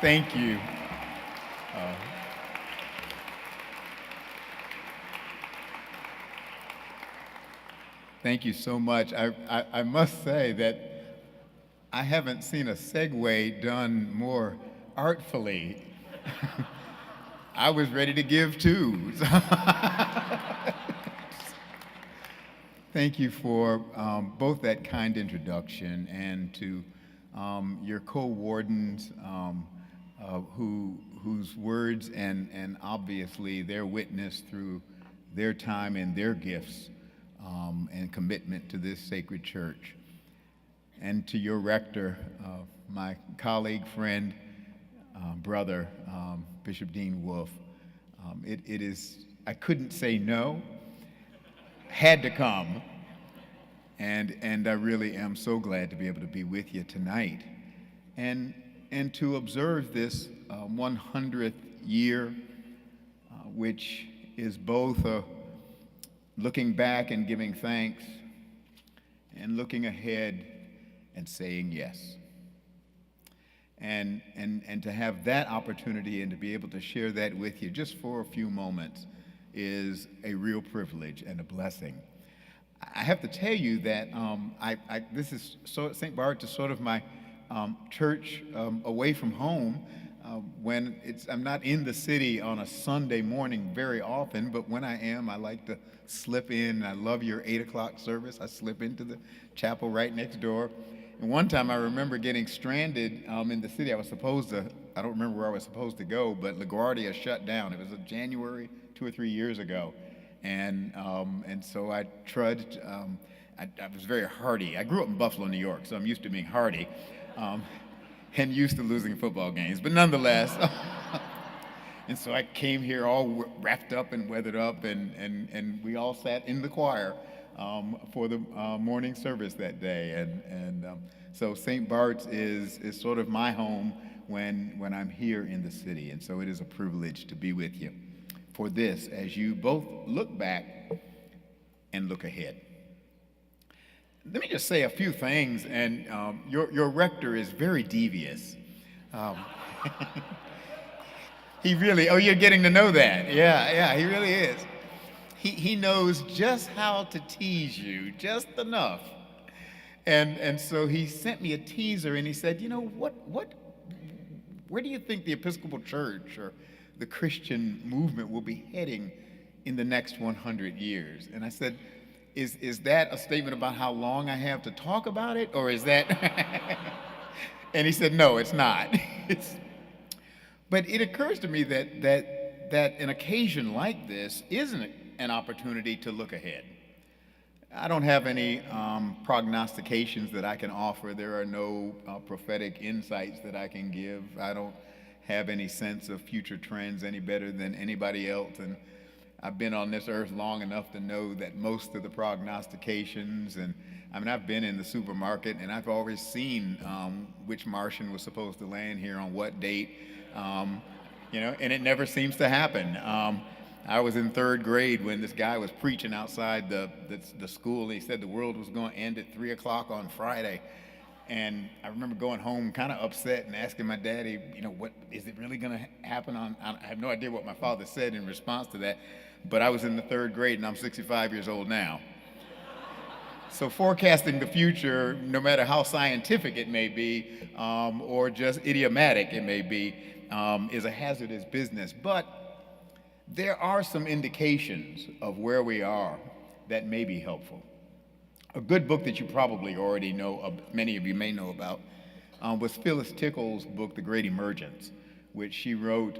Thank you. Uh, Thank you so much. I must say that I haven't seen a segue done more artfully. I was ready to give too. Thank you for both that kind introduction and to your co-wardens whose words and obviously their witness through their time and their gifts and commitment to this sacred church. And to your rector, my colleague, friend, brother, Bishop Dean Wolf. It is, I couldn't say no, had to come, and I really am so glad to be able to be with you tonight. And to observe this 100th year, which is both a looking back and giving thanks, and looking ahead and saying yes. And to have that opportunity and to be able to share that with you just for a few moments is a real privilege and a blessing. I have to tell you that this is St. Bart's is sort of my church away from home. When I'm not in the city on a Sunday morning very often, but when I am, I like to slip in. I love your 8 o'clock service. I slip into the chapel right next door. And one time I remember getting stranded in the city. I don't remember where I was supposed to go, but LaGuardia shut down. It was January 2 or 3 years ago. And so I trudged. I was very hardy. I grew up in Buffalo, New York, so I'm used to being hardy. And used to losing football games, but nonetheless. And so I came here all wrapped up and weathered up, and we all sat in the choir for the morning service that day. And so St. Bart's is sort of my home when I'm here in the city, and so it is a privilege to be with you for this as you both look back and look ahead. Let me just say a few things, and your rector is very devious. He really, you're getting to know that. Yeah, he really is. He knows just how to tease you, just enough. And so he sent me a teaser, and he said, where do you think the Episcopal Church or the Christian movement will be heading in the next 100 years? And I said, is that a statement about how long I have to talk about it, or is that? And he said, no, it's not. But it occurs to me that an occasion like this isn't an opportunity to look ahead. I don't have any prognostications that I can offer. There are no prophetic insights that I can give. I don't have any sense of future trends any better than anybody else. And I've been on this earth long enough to know that most of the prognostications, and I've been in the supermarket and I've always seen which Martian was supposed to land here on what date, and it never seems to happen. I was in 3rd grade when this guy was preaching outside the school, and he said the world was going to end at 3 o'clock on Friday. And I remember going home kind of upset and asking my daddy, what is it really going to happen on? I have no idea what my father said in response to that, but I was in the 3rd grade and I'm 65 years old now. So forecasting the future, no matter how scientific it may be, or just idiomatic it may be, is a hazardous business. But there are some indications of where we are that may be helpful. A good book that you probably already know, many of you may know about, was Phyllis Tickle's book, The Great Emergence, which she wrote,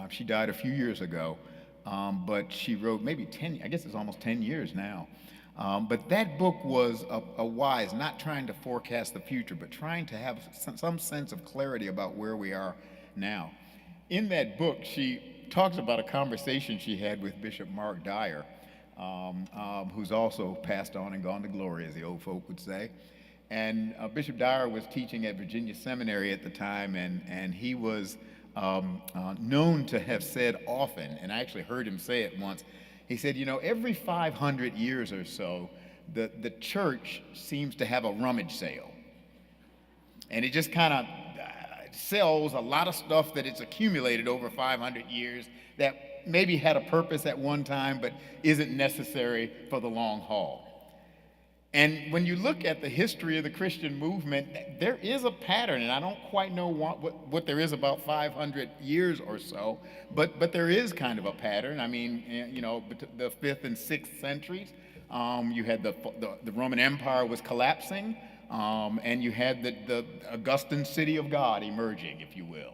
she died a few years ago, but she wrote maybe 10, I guess it's almost 10 years now. But that book was a wise, not trying to forecast the future, but trying to have some sense of clarity about where we are now. In that book, she talks about a conversation she had with Bishop Mark Dyer, who's also passed on and gone to glory, as the old folk would say. And Bishop Dyer was teaching at Virginia Seminary at the time, and he was known to have said often, and I actually heard him say it once, he said, every 500 years or so, the church seems to have a rummage sale. And it just kind of sells a lot of stuff that it's accumulated over 500 years that maybe had a purpose at one time but isn't necessary for the long haul. And when you look at the history of the Christian movement, there is a pattern, and I don't quite know what there is about 500 years or so, but there is kind of a pattern. I mean, the 5th and 6th centuries, you had the Roman Empire was collapsing, and you had the Augustan city of God emerging, if you will,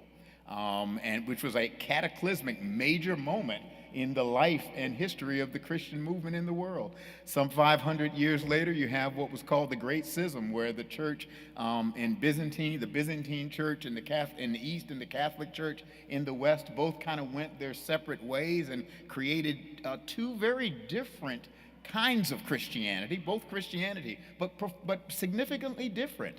and which was a cataclysmic major moment in the life and history of the Christian movement in the world. Some 500 years later, you have what was called the Great Schism, where the church the Byzantine church in the East and the Catholic Church in the West both kind of went their separate ways and created two very different kinds of Christianity, both Christianity, but significantly different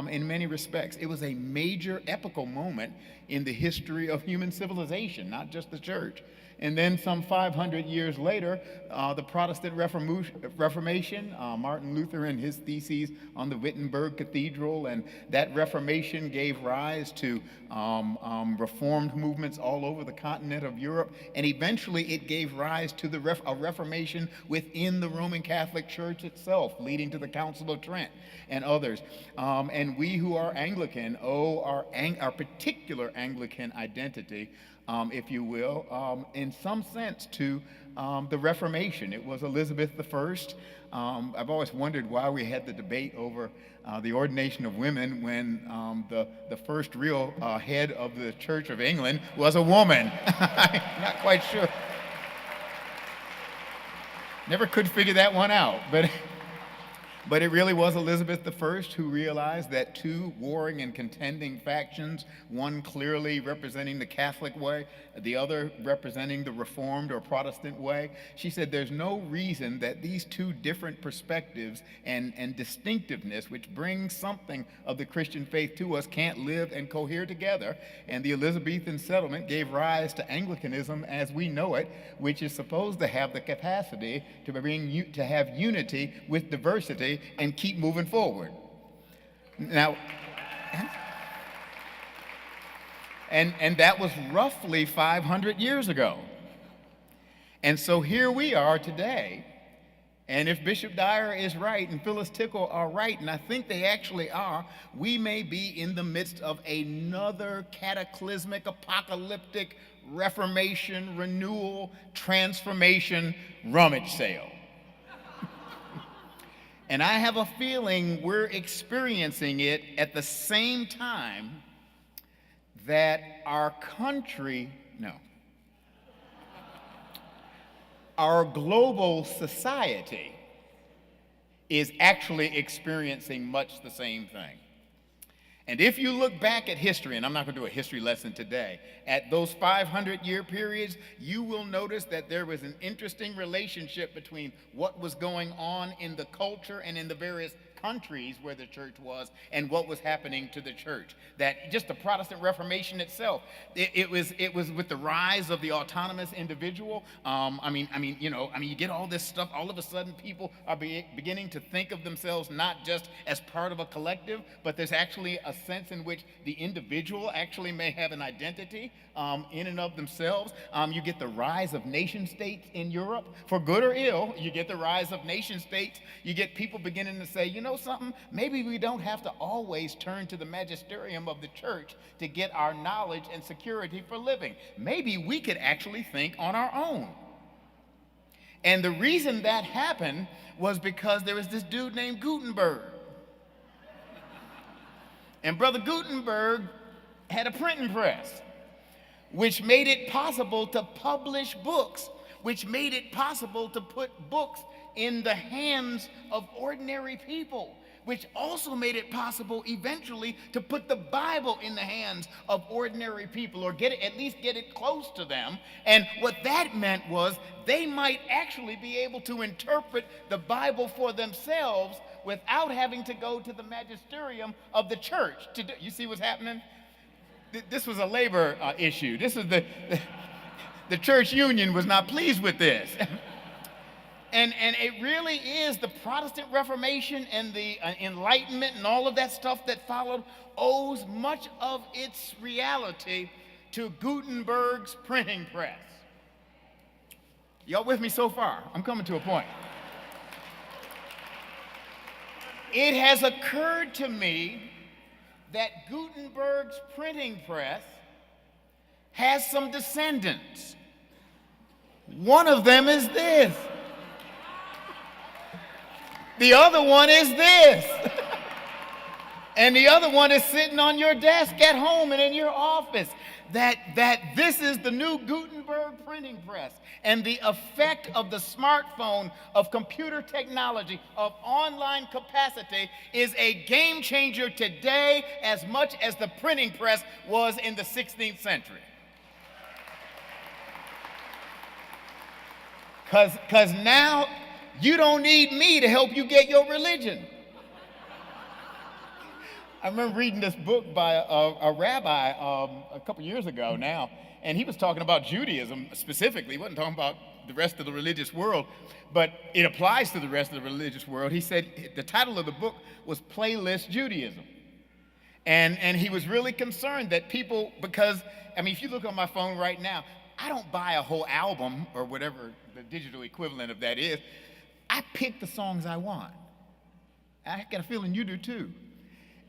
in many respects. It was a major epical moment in the history of human civilization, not just the church. And then some 500 years later, the Protestant Reformation, Martin Luther and his theses on the Wittenberg Cathedral, and that Reformation gave rise to reformed movements all over the continent of Europe, and eventually it gave rise to a Reformation within the Roman Catholic Church itself, leading to the Council of Trent and others. And we who are Anglican owe our particular Anglican identity, if you will, in some sense to the Reformation. It was Elizabeth I. I've always wondered why we had the debate over the ordination of women when the first real head of the Church of England was a woman. I'm not quite sure. Never could figure that one out, but it really was Elizabeth I who realized that two warring and contending factions, one clearly representing the Catholic way, the other representing the Reformed or Protestant way. She said there's no reason that these two different perspectives and distinctiveness, which brings something of the Christian faith to us, can't live and cohere together. And the Elizabethan settlement gave rise to Anglicanism as we know it, which is supposed to have the capacity to have unity with diversity and keep moving forward. Now, and that was roughly 500 years ago. And so here we are today, and if Bishop Dyer is right and Phyllis Tickle are right, and I think they actually are, we may be in the midst of another cataclysmic, apocalyptic Reformation, renewal, transformation, rummage sale. And I have a feeling we're experiencing it at the same time that our global society is actually experiencing much the same thing. And if you look back at history, and I'm not going to do a history lesson today, at those 500-year periods, you will notice that there was an interesting relationship between what was going on in the culture and in the various countries where the church was and what was happening to the church. That just the Protestant Reformation itself, it was with the rise of the autonomous individual. You get all this stuff. All of a sudden, people are beginning to think of themselves not just as part of a collective, but there's actually a sense in which the individual actually may have an identity in and of themselves. You get the rise of nation states in Europe, for good or ill. You get the rise of nation states. You get people beginning to say, you know something, maybe we don't have to always turn to the magisterium of the church to get our knowledge and security for living. Maybe we could actually think on our own. And the reason that happened was because there was this dude named Gutenberg. And Brother Gutenberg had a printing press, which made it possible to publish books, which made it possible to put books in the hands of ordinary people, which also made it possible eventually to put the Bible in the hands of ordinary people, or at least get it close to them. And what that meant was they might actually be able to interpret the Bible for themselves without having to go to the magisterium of the church. You see what's happening? This was a labor issue. This was the church union was not pleased with this. And it really is the Protestant Reformation and the Enlightenment and all of that stuff that followed owes much of its reality to Gutenberg's printing press. Y'all with me so far? I'm coming to a point. It has occurred to me that Gutenberg's printing press has some descendants. One of them is this. The other one is this. And the other one is sitting on your desk at home and in your office. That this is the new Gutenberg printing press. And the effect of the smartphone, of computer technology, of online capacity is a game changer today as much as the printing press was in the 16th century. Because now you don't need me to help you get your religion. I remember reading this book by a rabbi a couple years ago now, and he was talking about Judaism specifically. He wasn't talking about the rest of the religious world, but it applies to the rest of the religious world. He said the title of the book was Playlist Judaism. And he was really concerned that people, because, I mean, if you look on my phone right now, I don't buy a whole album or whatever the digital equivalent of that is. I pick the songs I want. I got a feeling you do too.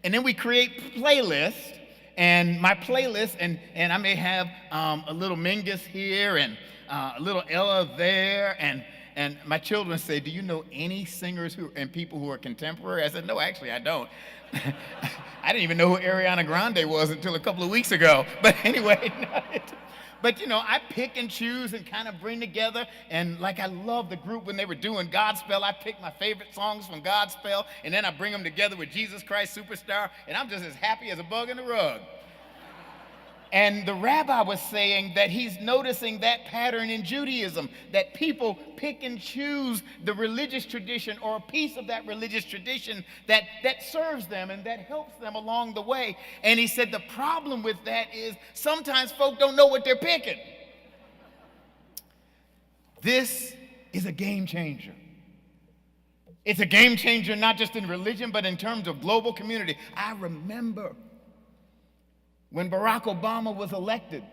And then we create playlists, and my playlist, and I may have a little Mingus here and a little Ella there, and my children say, do you know any singers and people who are contemporary? I said, no, actually I don't. I didn't even know who Ariana Grande was until a couple of weeks ago. But anyway, but you know, I pick and choose and kind of bring together, and like I love the group when they were doing Godspell. I pick my favorite songs from Godspell, and then I bring them together with Jesus Christ Superstar, and I'm just as happy as a bug in the rug. And the rabbi was saying that he's noticing that pattern in Judaism, that people pick and choose the religious tradition or a piece of that religious tradition that serves them and that helps them along the way. And he said the problem with that is sometimes folk don't know what they're picking. This is a game changer. It's a game changer not just in religion, but in terms of global community. I remember when Barack Obama was elected,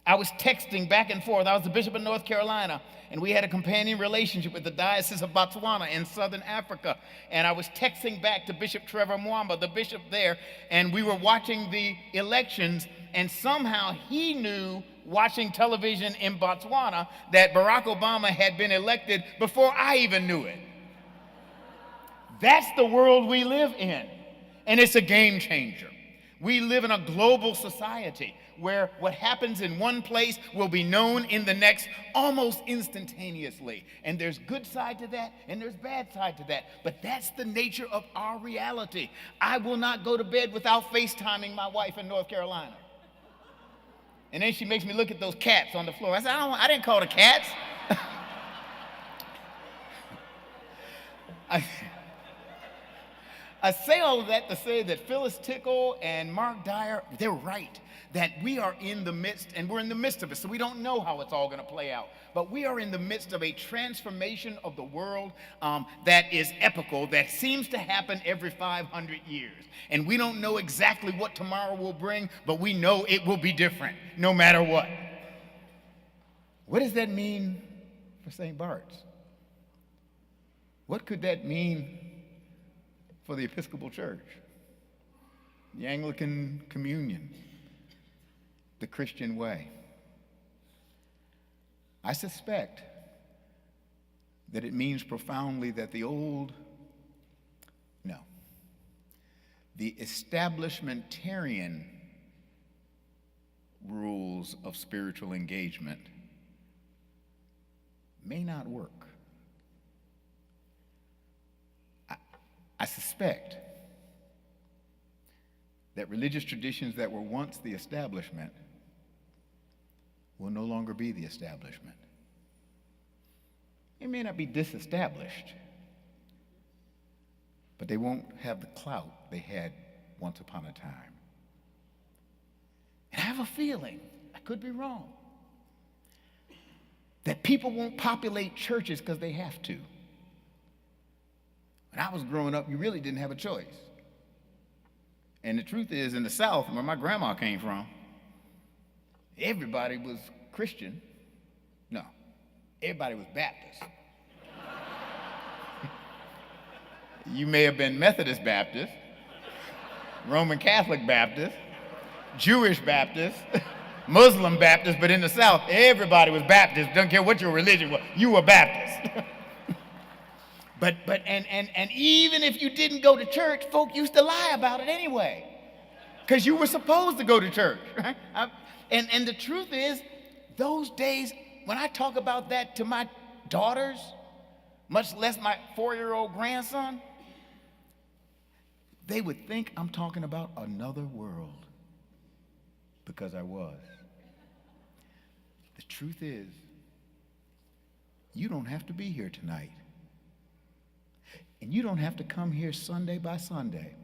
I was texting back and forth. I was the bishop of North Carolina, and we had a companion relationship with the Diocese of Botswana in southern Africa. And I was texting back to Bishop Trevor Mwamba, the bishop there, and we were watching the elections, and somehow he knew, watching television in Botswana, that Barack Obama had been elected before I even knew it. That's the world we live in, and it's a game changer. We live in a global society where what happens in one place will be known in the next almost instantaneously. And there's good side to that, and there's bad side to that. But that's the nature of our reality. I will not go to bed without FaceTiming my wife in North Carolina. And then she makes me look at those cats on the floor. I said, I didn't call the cats. I say all of that to say that Phyllis Tickle and Mark Dyer, they're right, that we are in the midst, and we're in the midst of it, so we don't know how it's all going to play out. But we are in the midst of a transformation of the world that is epical, that seems to happen every 500 years. And we don't know exactly what tomorrow will bring, but we know it will be different, no matter what. What does that mean for St. Bart's? What could that mean for the Episcopal Church, the Anglican Communion, the Christian way? I suspect that it means profoundly that the establishmentarian rules of spiritual engagement may not work. I suspect that religious traditions that were once the establishment will no longer be the establishment. They may not be disestablished, but they won't have the clout they had once upon a time. And I have a feeling, I could be wrong, that people won't populate churches because they have to. When I was growing up, you really didn't have a choice. And the truth is, in the South, where my grandma came from, everybody was Christian. No, everybody was Baptist. You may have been Methodist Baptist, Roman Catholic Baptist, Jewish Baptist, Muslim Baptist, but in the South, everybody was Baptist. Don't care what your religion was, you were Baptist. And even if you didn't go to church, folk used to lie about it anyway, because you were supposed to go to church, right? And the truth is, those days, when I talk about that to my daughters, much less my 4-year-old grandson, they would think I'm talking about another world, because I was. The truth is, you don't have to be here tonight. And you don't have to come here Sunday by Sunday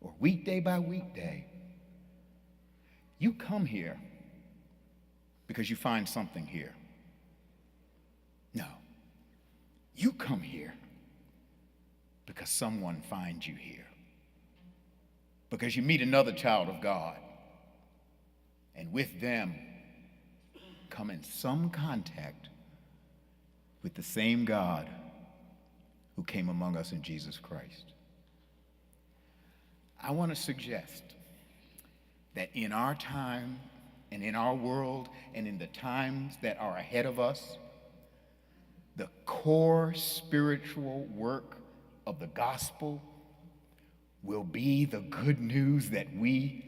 or weekday by weekday. You come here because you find something here. No. You come here because someone finds you here. Because you meet another child of God. And with them, come in some contact with the same God who came among us in Jesus Christ. I want to suggest that in our time and in our world and in the times that are ahead of us, the core spiritual work of the gospel will be the good news that we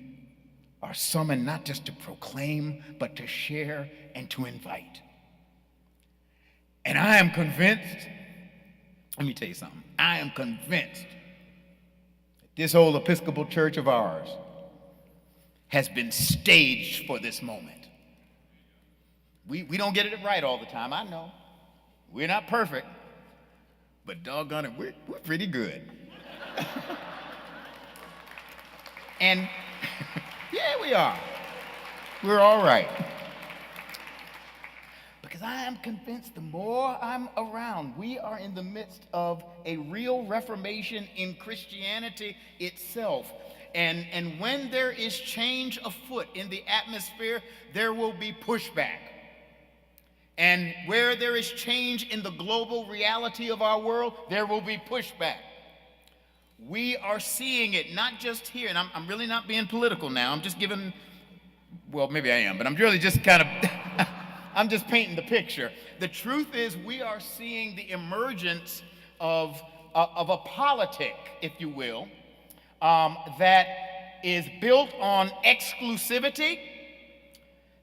are summoned not just to proclaim, but to share and to invite. And I am convinced, let me tell you something, I am convinced that this old Episcopal church of ours has been staged for this moment. We don't get it right all the time, I know. We're not perfect, but doggone it, we're pretty good. And yeah, we are. We're all right. Because I am convinced the more I'm around, we are in the midst of a real reformation in Christianity itself. And when there is change afoot in the atmosphere, there will be pushback. And where there is change in the global reality of our world, there will be pushback. We are seeing it not just here, and I'm really not being political now. I'm just giving, well, maybe I am, but I'm really just kind of, I'm just painting the picture. The truth is, we are seeing the emergence of a politic, if you will, that is built on exclusivity,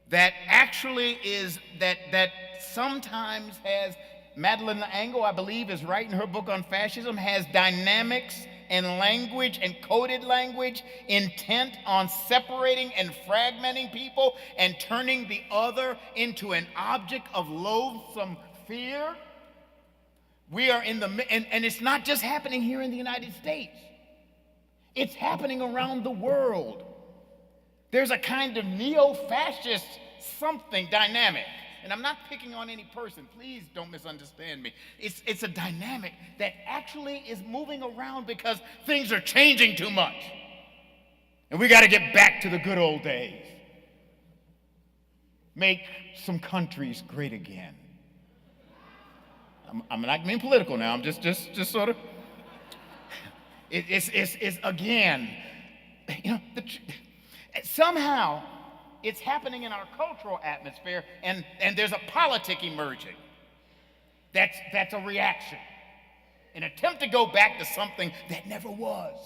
that actually is, that sometimes has, Madeleine L'Engle, I believe, is right in her book on fascism, has dynamics and language and coded language intent on separating and fragmenting people and turning the other into an object of loathsome fear. We are in the, and it's not just happening here in the United States. It's happening around the world. There's a kind of neo-fascist something dynamic. And I'm not picking on any person. Please don't misunderstand me. It's a dynamic that actually is moving around because things are changing too much. And we got to get back to the good old days. Make some countries great again. I'm not being political now. I'm just sort of. It's again, you know, somehow it's happening in our cultural atmosphere, and there's a politic emerging. That's a reaction, an attempt to go back to something that never was.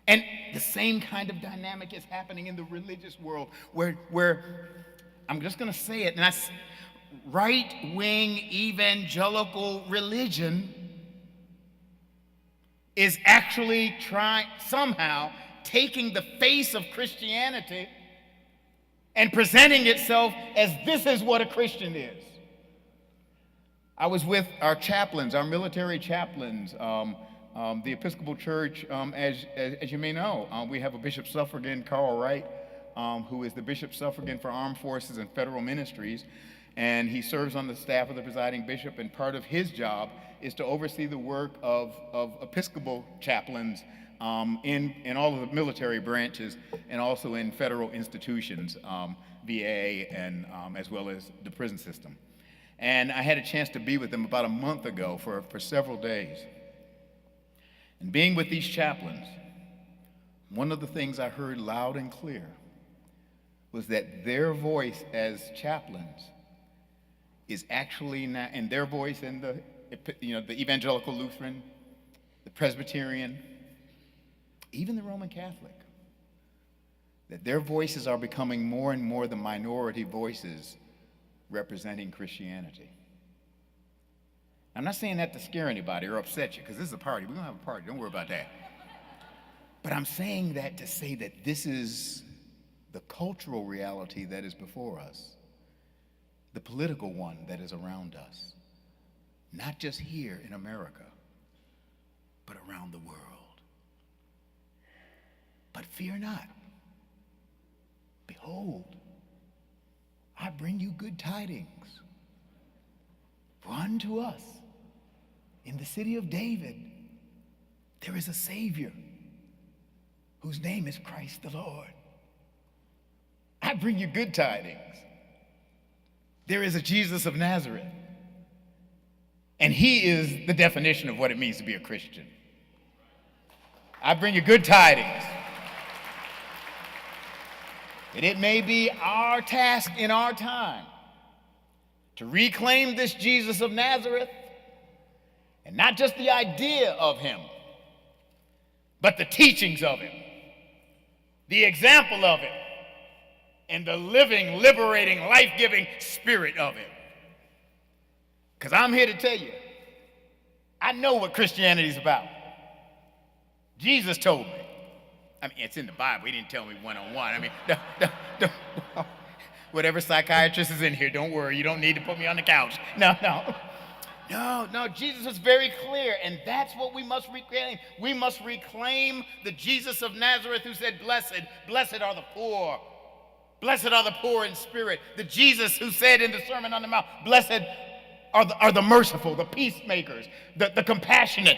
And the same kind of dynamic is happening in the religious world, where I'm just going to say it, and right-wing evangelical religion is actually somehow taking the face of Christianity and presenting itself as this is what a Christian is. I was with our chaplains, our military chaplains, the Episcopal Church, as you may know. We have a Bishop Suffragan, Carl Wright, who is the Bishop Suffragan for Armed Forces and Federal Ministries. And he serves on the staff of the presiding bishop, and part of his job is to oversee the work of Episcopal chaplains in all of the military branches and also in federal institutions, VA, and as well as the prison system. And I had a chance to be with them about a month ago for several days. And being with these chaplains, one of the things I heard loud and clear was that their voice as chaplains is actually now, and their voice in the evangelical Lutheran, the Presbyterian, even the Roman Catholic, that their voices are becoming more and more the minority voices representing Christianity. I'm not saying that to scare anybody or upset you, because this is a party. We're going to have a party. Don't worry about that. But I'm saying that to say that this is the cultural reality that is before us, the political one that is around us, not just here in America, but around the world. But fear not. Behold, I bring you good tidings. For unto us, in the city of David, there is a Savior whose name is Christ the Lord. I bring you good tidings. There is a Jesus of Nazareth, and he is the definition of what it means to be a Christian. I bring you good tidings. And it may be our task in our time to reclaim this Jesus of Nazareth, and not just the idea of him, but the teachings of him, the example of him, and the living, liberating, life-giving spirit of him. Because I'm here to tell you, I know what Christianity is about. Jesus told me. I mean, it's in the Bible. He didn't tell me one-on-one. I mean, don't, whatever psychiatrist is in here, don't worry. You don't need to put me on the couch. No, Jesus was very clear, and that's what we must reclaim. We must reclaim the Jesus of Nazareth who said, blessed are the poor. Blessed are the poor in spirit. The Jesus who said in the Sermon on the Mount, blessed are the merciful, the peacemakers, the compassionate.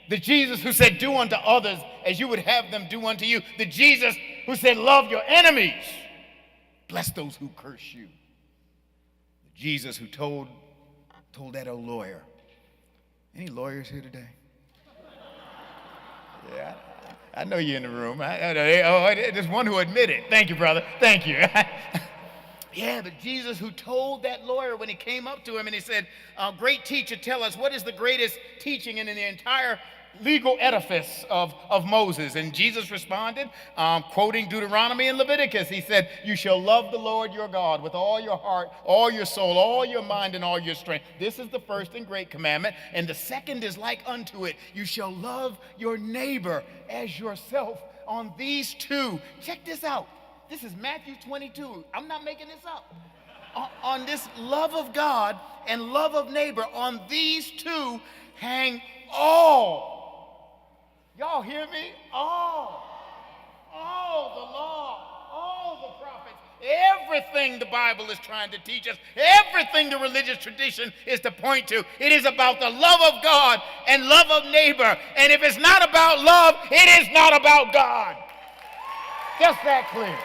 The Jesus who said, do unto others as you would have them do unto you. The Jesus who said, love your enemies. Bless those who curse you. The Jesus who told that old lawyer. Any lawyers here today? Yeah, I know you're in the room. There's one who admitted. Thank you, brother. Thank you. Yeah, but Jesus who told that lawyer when he came up to him and he said, great teacher, tell us, what is the greatest teaching in the entire legal edifice of Moses? And Jesus responded, quoting Deuteronomy and Leviticus. He said, you shall love the Lord your God with all your heart, all your soul, all your mind, and all your strength. This is the first and great commandment. And the second is like unto it. You shall love your neighbor as yourself. On these two, check this out. This is Matthew 22. I'm not making this up. On this love of God and love of neighbor, on these two hang all. Y'all hear me? All the law, all the prophets, everything the Bible is trying to teach us, everything the religious tradition is to point to, it is about the love of God and love of neighbor. And if it's not about love, it is not about God. Just that clear.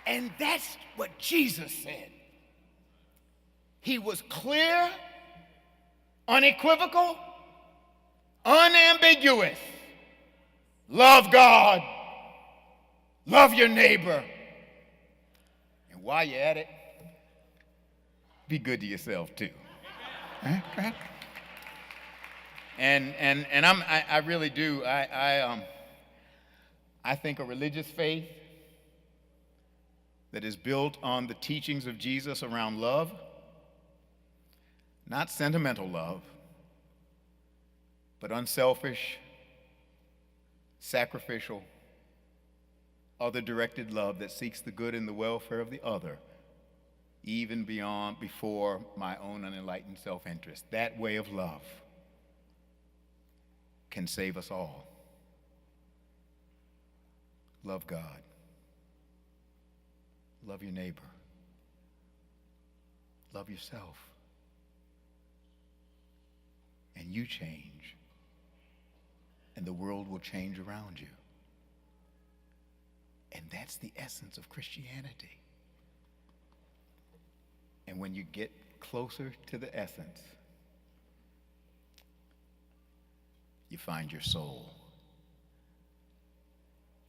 And that's what Jesus said. He was clear, unequivocal, unambiguous. Love God. Love your neighbor. And while you're at it, be good to yourself too. Right? And I really do. I think a religious faith that is built on the teachings of Jesus around love, not sentimental love, but unselfish, sacrificial, other-directed love that seeks the good and the welfare of the other, even before my own unenlightened self-interest. That way of love can save us all. Love God. Love your neighbor. Love yourself. And you change, and the world will change around you. And that's the essence of Christianity. And when you get closer to the essence, you find your soul.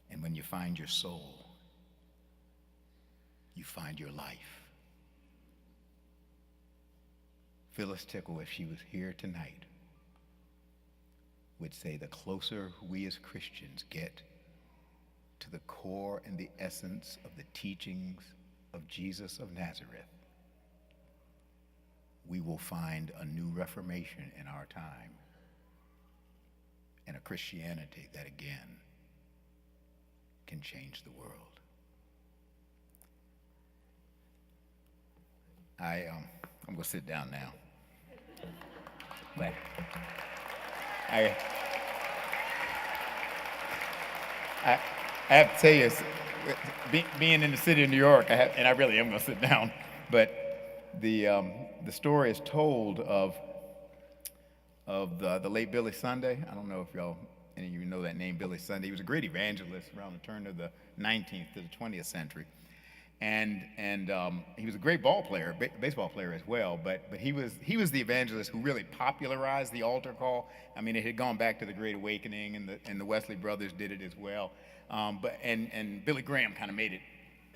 And when you find your soul, you find your life. Phyllis Tickle, if she was here tonight, would say the closer we as Christians get to the core and the essence of the teachings of Jesus of Nazareth, we will find a new Reformation in our time and a Christianity that again can change the world. I'm going to sit down now. But I have to tell you, being in the city of New York, and I really am going to sit down, but the story is told of the late Billy Sunday. I don't know if any of you know that name, Billy Sunday. He was a great evangelist around the turn of the 19th to the 20th century. And he was a great ball player, baseball player as well, but he was the evangelist who really popularized the altar call. I mean, it had gone back to the Great Awakening, and the Wesley brothers did it as well. And Billy Graham kind of made it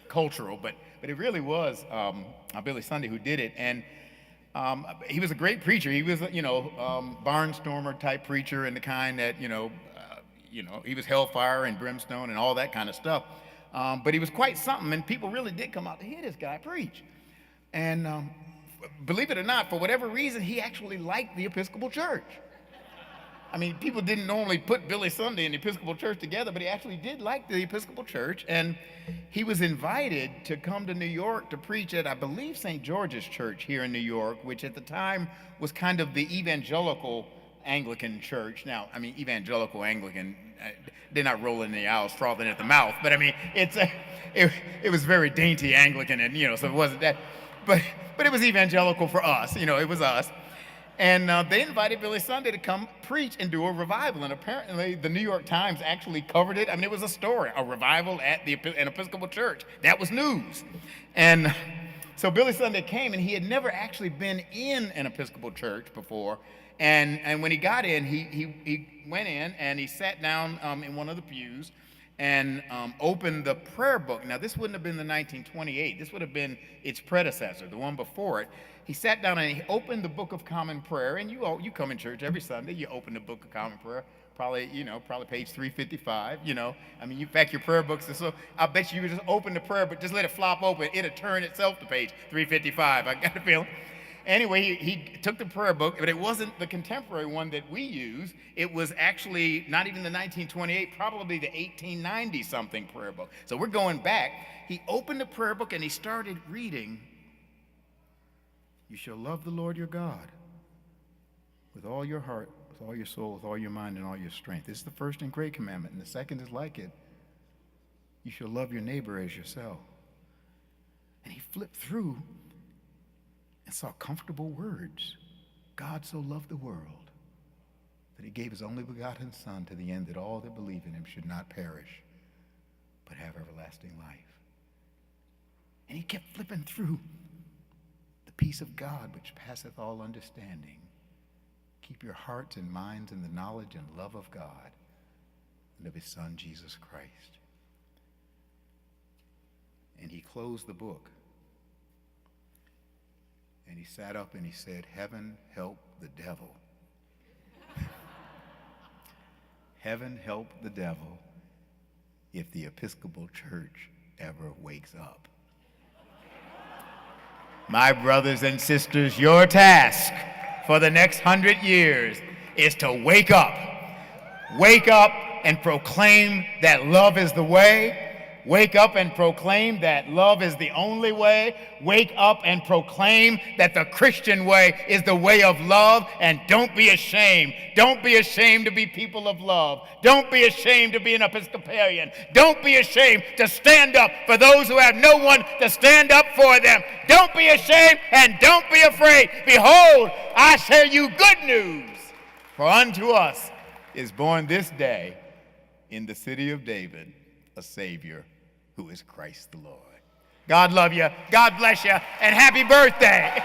cultural, but it really was Billy Sunday who did it. And he was a great preacher. He was barnstormer type preacher, and the kind that he was hellfire and brimstone and all that kind of stuff. But he was quite something, and people really did come out to hear this guy preach. And believe it or not, for whatever reason, he actually liked the Episcopal Church. I mean, people didn't normally put Billy Sunday and the Episcopal Church together, but he actually did like the Episcopal Church. And he was invited to come to New York to preach at, I believe, St. George's Church here in New York, which at the time was kind of the evangelical Anglican church. Now, I mean, evangelical Anglican, they're not rolling in the aisles, frothing at the mouth, but I mean, it was very dainty Anglican, and so it wasn't that, but it was evangelical for us, it was us. And they invited Billy Sunday to come preach and do a revival, and apparently the New York Times actually covered it. I mean, it was a story, a revival at an Episcopal church. That was news. And so Billy Sunday came, and he had never actually been in an Episcopal church before. And when he got in, he went in and he sat down in one of the pews and opened the prayer book. Now, this wouldn't have been the 1928. This would have been its predecessor, the one before it. He sat down and he opened the Book of Common Prayer. And you come in church every Sunday, you open the Book of Common Prayer, probably page 355, I mean, in fact, your prayer books are so, I bet you would just open the prayer, but just let it flop open. It'll turn itself to page 355. I got a feeling. Anyway, he took the prayer book, but it wasn't the contemporary one that we use. It was actually not even the 1928, probably the 1890-something prayer book. So we're going back. He opened the prayer book and he started reading, "You shall love the Lord your God with all your heart, with all your soul, with all your mind, and all your strength." This is the first and great commandment, and the second is like it. "You shall love your neighbor as yourself." And he flipped through and saw comfortable words. God so loved the world that he gave his only begotten Son, to the end that all that believe in him should not perish, but have everlasting life. And he kept flipping through. "The peace of God, which passeth all understanding, keep your hearts and minds in the knowledge and love of God and of his Son, Jesus Christ." And he closed the book. And he sat up and he said, "Heaven help the devil." Heaven help the devil if the Episcopal Church ever wakes up. My brothers and sisters, your task for the next 100 years is to wake up. Wake up and proclaim that love is the way. Wake up and proclaim that love is the only way. Wake up and proclaim that the Christian way is the way of love. And don't be ashamed. Don't be ashamed to be people of love. Don't be ashamed to be an Episcopalian. Don't be ashamed to stand up for those who have no one to stand up for them. Don't be ashamed and don't be afraid. Behold, I tell you good news. For unto us is born this day in the city of David a Savior, who is Christ the Lord. God love you, God bless you, and happy birthday.